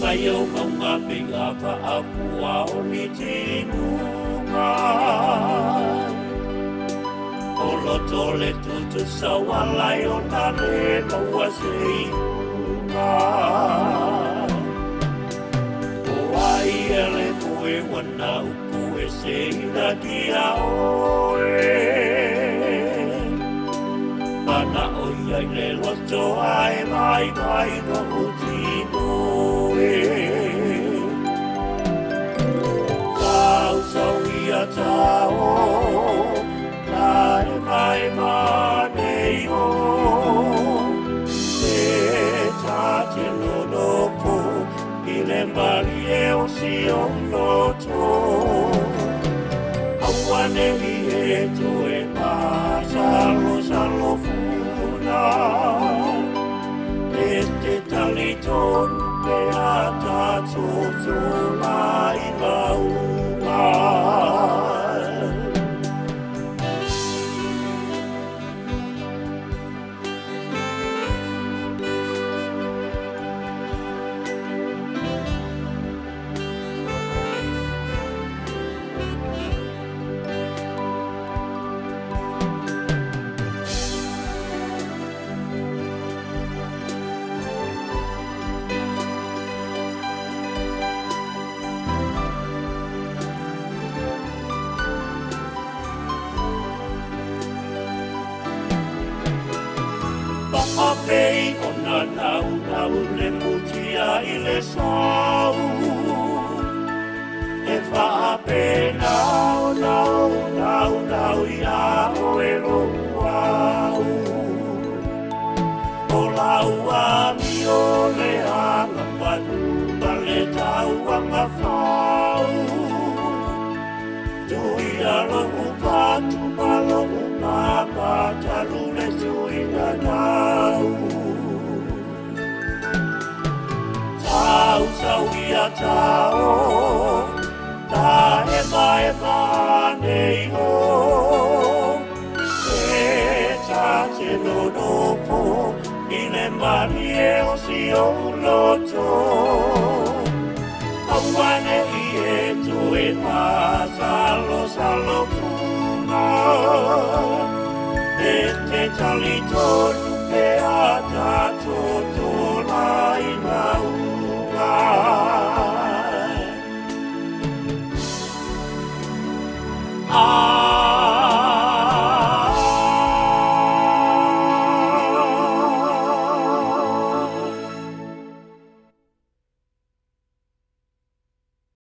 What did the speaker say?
mai au maunga pinga pa apua o ni tinunga. O loto le tutu sawalai o nare maua seina. O ai ele koe wana upu e seina dia oe. Mana o iai le loto ai mai mai no utino e. Tau sau ia tau, lai mai manei o. Te ta te lono po, i le mari e o si o loto. Awane li e tu e ma salo salo funa. E te tali tonu pe ata tutu lai maunga. Apei ona nau nau le mutia i le sau. E whaape nau nau nau nau i a oe roau. O lau a mi o le anga manu ma le tau anga whau. Tui a loku patu ma loku mama talu le tui na nau. Tau sau ia tau, ta e nei ho. E ta te nono po, i le mani e o si o loto. Awane i e tu e ma salo salo puna. E te tali tonu pe ata toto lai maunga.